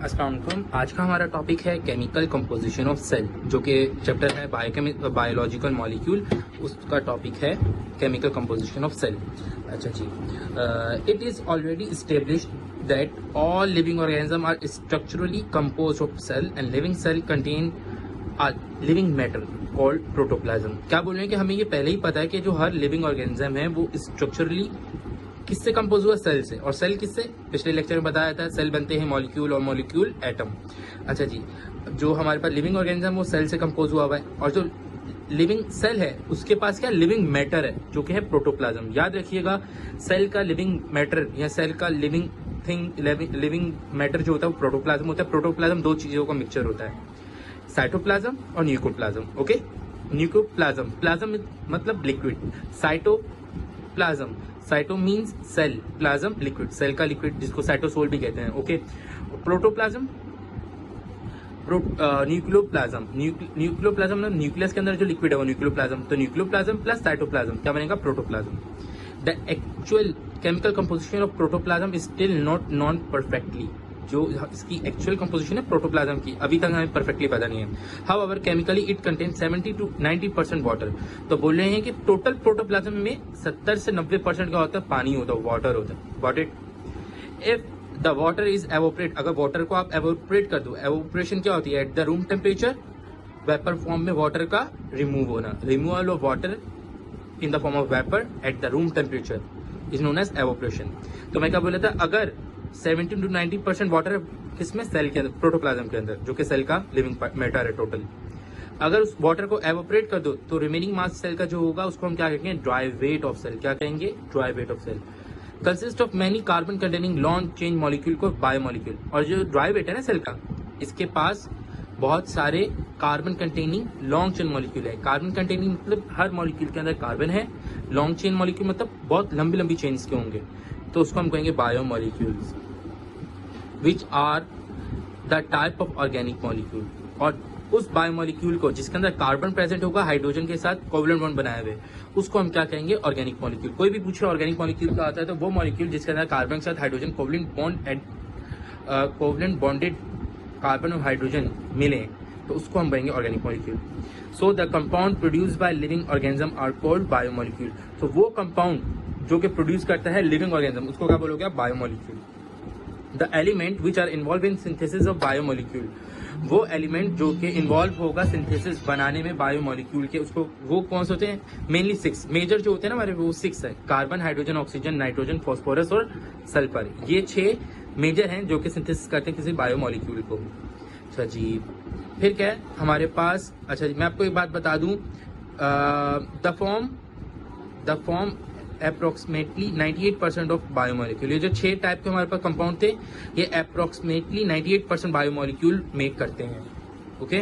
अस्सलाम वालेकुम। आज का हमारा टॉपिक है केमिकल कंपोजिशन ऑफ सेल, जो कि चैप्टर है बायोलॉजिकल मॉलिक्यूल। उसका टॉपिक है केमिकल कंपोजिशन ऑफ सेल। अच्छा जी, it is already established that all living organism are structurally composed of cell and living cell contain living matter called protoplasm. क्या बोल रहे हैं कि हमें ये पहले ही पता है कि जो हर लिविंग ऑर्गेनिज्म है वो स्ट्रक्चरली किससे कंपोज हुआ? सेल से। और सेल किससे? पिछले लेक्चर में बताया था, सेल बनते हैं मॉलिक्यूल और मॉलिक्यूल एटम। अच्छा जी, जो हमारे पास लिविंग ऑर्गेनिज्म वो सेल से कंपोज हुआ है, और जो लिविंग सेल है उसके पास क्या लिविंग मैटर है, जो कि है प्रोटोप्लाज्म। याद रखिएगा, सेल का लिविंग मैटर या सेल का लिविंग लिविंग मैटर जो होता है वो प्रोटोप्लाज्म होता है। प्रोटोप्लाज्म दो चीजों का मिक्सचर होता है, साइटोप्लाज्म और न्यूक्लियोप्लाज्म। ओके, न्यूक्लियोप्लाज्म, प्लाज्म मतलब liquid, cytoplasm, cyto means cell, plasm liquid, cell का लिक्विड जिसको साइटोसोल भी कहते हैं। ओके, प्रोटोप्लाज्म, न्यूक्लियोप्लाज्म, न्यूक्लियोप्लाज्म मतलब न्यूक्लियस के अंदर जो लिक्विड है वो न्यूक्लियोप्लाज्म। तो न्यूक्लियोप्लाज्म प्लस साइटोप्लाज्म क्या बनेगा? Protoplasm. The actual chemical composition of protoplasm is still not non perfectly. जो इसकी एक्चुअल कंपोजिशन है प्रोटोप्लाज्म की, अभी तक हमें परफेक्टली पता नहीं है। However chemically it contain 70 to 90% water. तो बोल रहे हैं कि टोटल प्रोटोप्लाज्म में 70 से 90% क्या होता है? पानी होता है, वाटर होता है। Got it? If the water is evaporate, अगर वाटर को आप एवोपरेट कर दो, एवोपरेशन क्या होती है? At the room temperature, vapour form में वाटर का रिमूव होना, removal of water in the form of vapour at the room temperature is known as evaporation. तो मैं क्या बोला था, अगर 70 to 90% वाटर किसमें? सेल के अंदर, प्रोटोप्लाज्म के अंदर, जो कि सेल का लिविंग मैटर है टोटल। अगर उस वाटर को एवोपरेट कर दो तो रिमेनिंग मास सेल का जो होगा उसको हम क्या कहेंगे? Dry weight of cell. क्या कहेंगे? Dry weight of cell. Consist of many carbon containing long chain molecule को बायोमॉलिक्यूल। और जो ड्राई वेट है ना सेल का, इसके पास बहुत सारे carbon containing long chain molecule है। कार्बन कंटेनिंग मतलब हर मॉलिक्यूल के अंदर कार्बन है, लॉन्ग चेन मॉलिक्यूल मतलब बहुत लंबी लंबी चेन्स के होंगे, तो उसको हम कहेंगे biomolecules, which are the type of organic molecule. और उस बायोमॉलिक्यूल को जिसके अंदर कार्बन प्रेजेंट होगा हाइड्रोजन के साथ कोवलेंट बॉन्ड बनाए हुए, उसको हम क्या कहेंगे? Organic molecule. कोई भी पूछे ऑर्गेनिक मॉलिक्यूल क्या आता है, तो वो मॉलिक्यूल जिसके अंदर कार्बन के साथ हाइड्रोजन कोवलेंट बॉन्डेड कार्बन और हाइड्रोजन मिले, तो उसको हम कहेंगे organic molecule. So the compound produce by living organism are called biomolecule. तो वो कंपाउंड जो कि प्रोड्यूस करता है लिविंग ऑर्गेनिज्म, उसको क्या बोलोगे? Biomolecule. The element which are involve in synthesis of biomolecule, वो एलिमेंट जो कि इन्वॉल्व होगा सिंथेसिस बनाने में बायोमॉलिक्यूल के, उसको वो कौन से होते हैं? मेनली 6 मेजर जो होते हैं ना हमारे, वो 6 है, carbon, hydrogen, oxygen, nitrogen, phosphorus और सल्फर। ये 6 मेजर हैं जो कि सिंथेसिस करते हैं किसी बायोमॉलिक्यूल को। अच्छा जी, फिर क्या है हमारे पास? अच्छा जी, मैं आपको एक बात बता दूं, the form approximately 98% of biomolecule. ये जो 6 टाइप के हमारे पास कंपाउंड थे, ये अप्रोक्सीमेटली 98% बायोमॉलिक्यूल मेक करते हैं। Okay,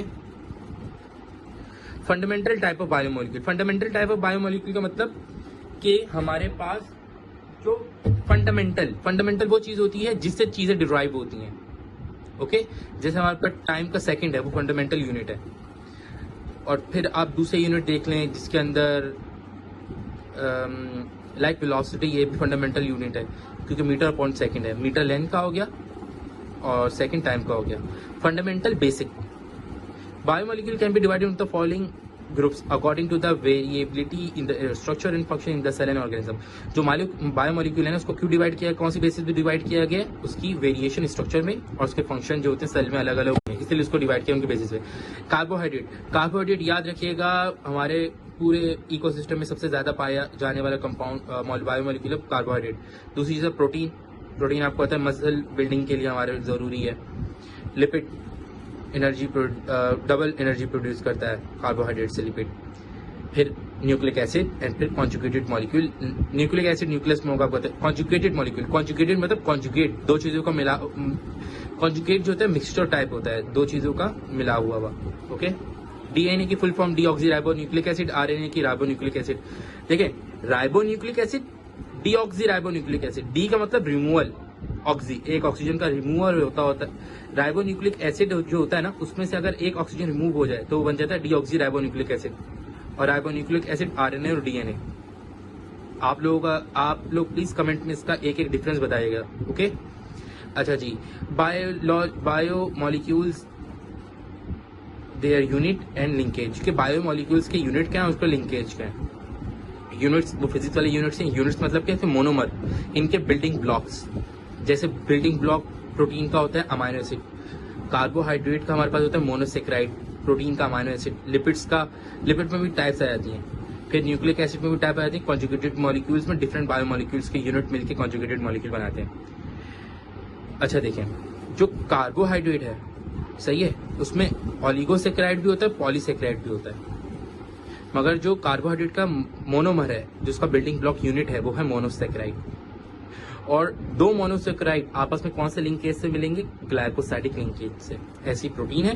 fundamental type of biomolecule. Fundamental type of biomolecule का मतलब कि हमारे पास जो फंडामेंटल वो चीज होती है जिससे चीजें डिराइव होती हैं। ओके, जैसे हमारे पास टाइम का सेकंड है, वो फंडामेंटल यूनिट है। और फिर आप दूसरे यूनिट देख लें जिसके अंदर लाइक वेलोसिटी, ये भी फंडामेंटल यूनिट है, क्योंकि मीटर अपॉन सेकंड है। मीटर लेंथ का हो गया और सेकंड टाइम का हो गया। Fundamental basic biomolecule can be divided into the following groups according to the variability in the structure and function in the cell and organism. जो biomolecule है ना, उसको क्यों डिवाइड किया, कौन सी बेसिस पे डिवाइड किया गया? उसकी वेरिएशन स्ट्रक्चर में और उसके फंक्शन जो होते हैं सेल में अलग अलग होते हैं, इसलिए उसको डिवाइड किया उनके बेसिस पे। कार्बोहाइड्रेट याद रखिएगा, हमारे पूरे इकोसिस्टम में सबसे ज्यादा पाया जाने वाला कंपाउंड बायोमॉलिक्यूल है कार्बोहाइड्रेट। दूसरी चीज है प्रोटीन आपको पता है मसल बिल्डिंग के लिए हमारे जरूरी है। Lipid energy, double energy produce करता है कार्बोहाइड्रेट से लिपिड। फिर न्यूक्लिक एसिड एंड फिर conjugated molecule. Nucleic acid nucleus में होगा, कॉन्जुगेटेड मॉलिक्यूल, कॉन्जुगेटेड मतलब कॉन्जुगेट, दो चीजों का मिला, कॉन्जुगेट जो होता है मिक्सचर टाइप होता है, दो चीजों का मिला हुआ। ओके, डीएनए की full form deoxy ribo nucleic acid, RNA की राइबो न्यूक्लिक एसिड। देखिए, ribo nucleic acid, deoxy ribo nucleic acid. D का मतलब रिमूवल, ऑक्सी एक ऑक्सीजन का रिमूवल होता है। राइबो न्यूक्लिक एसिड जो होता है ना, उसमें से अगर एक ऑक्सीजन रिमूव हो जाए तो वो बन जाता है डीऑक्सी राइबो न्यूक्लिक एसिड। और राइबो न्यूक्लिक एसिड आरएनए और डीएनए। आप लोग प्लीज कमेंट में इसका एक एक डिफरेंस बताइएगा। ओके, अच्छा जी, biomolecules their unit and linkage, के बायोमोलिक्यूल्स के यूनिट क्या है, उसका लिंकेज क्या है। यूनिट्स वो फिजिक्स वाले यूनिट्स हैं। यूनिट्स मतलब क्या है, मोनोमर, इनके बिल्डिंग ब्लॉक्स। जैसे बिल्डिंग ब्लॉक प्रोटीन का होता है अमाइनो एसिड, कार्बोहाइड्रेट का हमारे पास होता है मोनोसेक्राइड, प्रोटीन का अमाइनो एसिड, लिपिड में भी टाइप्स आ जाती हैं, फिर न्यूक्लिक एसिड में भी टाइप आ जाती है। कॉन्जुगेटेड मॉलिक्यूल्स में डिफरेंट बायोमोलिक्यूल्स के यूनिट मिलकर कॉन्जुगेटेड मॉलिक्यूल बनाते हैं। अच्छा देखें, जो कार्बोहाइड्रेट है, सही है, उसमें ऑलिगोसेक्राइड भी होता है, पॉलीसेक्राइड भी होता है, मगर जो कार्बोहाइड्रेट का मोनोमर है, जिसका बिल्डिंग ब्लॉक यूनिट है, वो है मोनोसेक्राइड। और दो मोनोसेक्राइड आपस में कौन से लिंकेज से मिलेंगे, ग्लाइकोसाइडिक लिंकेज से। ऐसी प्रोटीन है,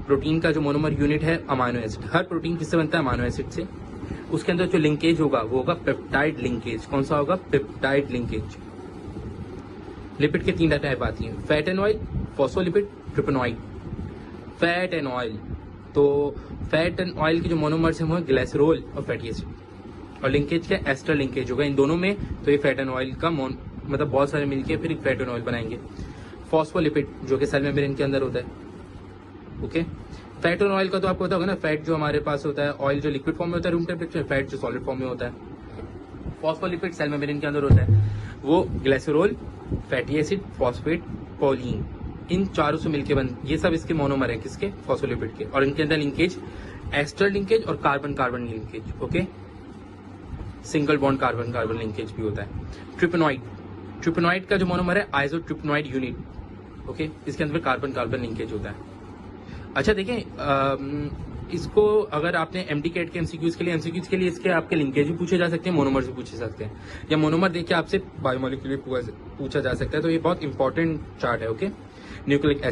प्रोटीन का जो मोनोमर यूनिट है अमाइनो एसिड, हर प्रोटीन किससे बनता है, अमाइनो एसिड से। उसके अंदर जो लिंकेज होगा वो होगा पेप्टाइड लिंकेज। कौन सा होगा, पेप्टाइड लिंकेज। लिपिड के 3 टाइप आती हैं, fat and oil, phospholipid, terpenoid. Fat and oil, तो फैट एंड ऑयल के जो मोनोमर्स हैं वो है ग्लिसरॉल और फैटी एसिड। और लिंकेज क्या, एस्टर लिंकेज होगा इन दोनों में, तो ये फैट एंड ऑयल का मतलब बहुत सारे मिलके फिर फैट एंड ऑयल बनाएंगे। फॉस्फोलिपिड जो कि सेल मेम्ब्रेन के अंदर होता है, ओके। फैट और ऑयल का तो आपको पता होगा ना, फैट जो हमारे पास होता है, ऑयल जो लिक्विड फॉर्म में होता है रूम टेम्परेचर, फैट जो सॉलिड फॉर्म में होता है। फॉस्फोलिपिड सेल मेम्ब्रेन के अंदर होता है, वो glycerol, fatty acid, phosphate, Pauline, इन चारों से मिलकर ये सब इसके मोनोमर है, किसके, फॉस्फोलिपिड के। और इनके अंदर लिंकेज एस्टर लिंकेज और carbon carbon linkage, okay, single bond carbon carbon linkage भी होता है। ट्रिपनॉइड का जो मोनोमर है आइसोट्रिपनॉइड यूनिट, ओके, इसके अंदर कार्बन कार्बन लिंकेज होता है। अच्छा देखें, इसको अगर आपने एमडीकेट के एमसीक्यूज के लिए इसके आपके लिंकेज भी पूछे जा सकते हैं, मोनोमर से पूछे जा सकते हैं, या मोनोमर देख के आपसे बायोमोलिक्यूल पूछा जा सकता है। तो ये बहुत इंपॉर्टेंट चार्ट है, ओके। न्यूक्लिक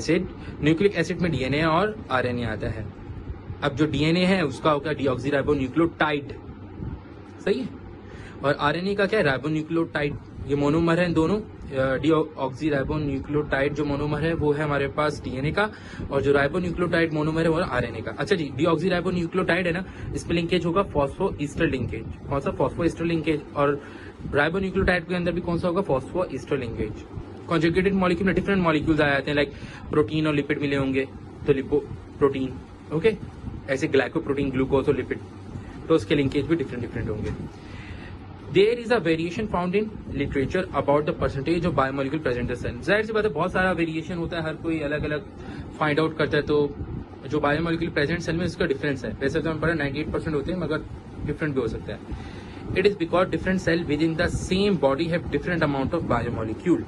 एसिड में डीएनए और आरएनए आता है। अब जो डीएनए है उसका होगा डीऑक्सीराइबोन्यूक्लियोटाइड, सही है, और आरएनए का क्या है, राइबोन्यूक्लियोटाइड। ये मोनोमर है दोनों। डीऑक्सीराइबोन्यूक्लियोटाइड जो मोनोमर है वो है हमारे पास डीएनए का, और जो राइबोन्यूक्लियोटाइड मोनोमर है वो है आरएनए का। अच्छा जी, डीऑक्सीराइबोन्यूक्लियोटाइड है ना, इसमें लिंकेज होगा फॉस्फोईस्टर लिंकेज। कौन सा, फॉस्फोईस्टर लिंकेज। और राइबोन्यूक्लियोटाइड के अंदर भी कौन सा होगा, फॉस्फोईस्टर लिंकेज। कॉन्जुगेटेड मॉलिक्यूल में डिफरेंट मॉलिक्यूल्स आ जाते हैं, लाइक प्रोटीन और लिपिड मिले होंगे तो लिपोप्रोटीन, ओके। ऐसे ग्लाइकोप्रोटीन, ग्लूकोज और लिपिड, तो उसके लिंकेज भी डिफरेंट होंगे। There is a variation found in literature about the percentage of biomolecule present in cell. जाहिर सी बात है, बहुत सारा वेरिएशन होता है, हर कोई अलग अलग फाइंड आउट करता है। तो जो बायोमोलिक्यूल प्रेजेंट सेल में इसका डिफरेंस है, वैसे तो हमें पता 98% होते हैं, मगर डिफरेंट भी हो सकता है। It is because different cell within the same body have different amount of biomolecule.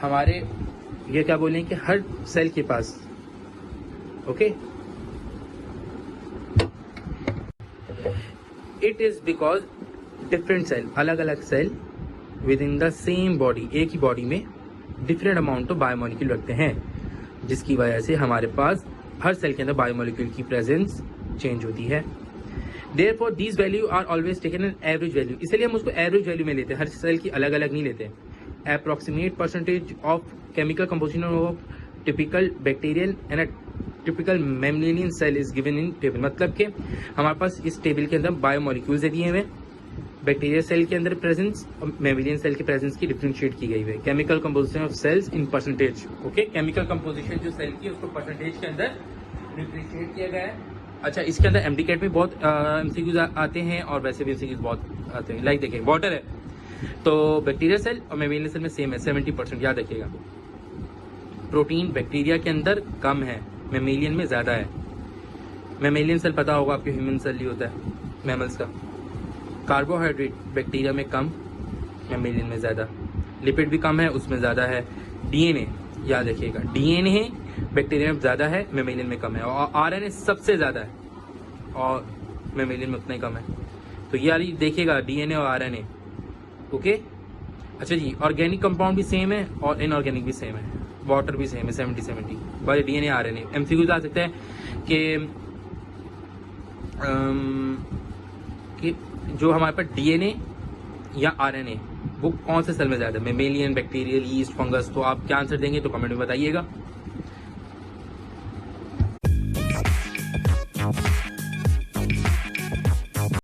हमारे ये क्या बोले कि हर सेल के पास, okay, it is because different cell, अलग अलग cell within the same body, एक ही बॉडी में डिफरेंट अमाउंट ऑफ बायोमोलिक्यूल रखते हैं, जिसकी वजह से हमारे पास हर सेल के अंदर बायोमोलिक्यूल की प्रेजेंस चेंज होती है। Therefore these value are always taken an average value, इसलिए हम उसको एवरेज वैल्यू में लेते हैं, हर सेल की अलग अलग नहीं लेते। approximate percentage of chemical composition of typical bacterial and a typical mammalian cell is given in table। मतलब कि हमारे पास इस टेबल के अंदर बायोमोलिक्यूल्स दिए हुए, बैक्टीरिया सेल के अंदर प्रेजेंस और मेमिलियन सेल की प्रेजेंस की डिफरेंशिएट की गई है। Chemical composition of cells in percentage, okay, chemical composition जो सेल की उसको परसेंटेज के अंदर डिफरेंशिएट किया गया है। अच्छा, इसके अंदर एमडीकेट में बहुत एमसीक्यूज आते हैं और वैसे भी एमसीक्यूज बहुत आते हैं। लाइक देखिए, वाटर है तो बैक्टीरिया सेल और मेमिलियन सेल में सेम है, 70%, याद रखिएगा। प्रोटीन बैक्टीरिया के अंदर कम है, मेमिलियन में ज्यादा है। मेमिलियन सेल पता होगा आपके, ह्यूमन सेल ही होता है मैमल्स का। कार्बोहाइड्रेट बैक्टीरिया में कम, मेमिलियन में ज्यादा। लिपिड भी कम है, उसमें ज्यादा है। डीएनए याद रखिएगा, डीएनए बैक्टीरिया में ज्यादा है, मेमिलियन में कम है। और आरएनए सबसे ज्यादा है और मेमिलियन में उतना ही कम है। तो ये देखिएगा, डीएनए और आरएनए, ओके। अच्छा जी, ऑर्गेनिक कंपाउंड भी सेम है और इनऑर्गेनिक भी सेम है, वाटर भी सेम है 70-70, बस डीएनए आरएनए। एमसीक्यूज आ सकते हैं कि जो हमारे पास डीएनए या आरएनए वो कौन से सेल में ज्यादा है, मेमेलियन, बैक्टीरियल, यीस्ट, फंगस। तो आप क्या आंसर देंगे तो कमेंट में बताइएगा।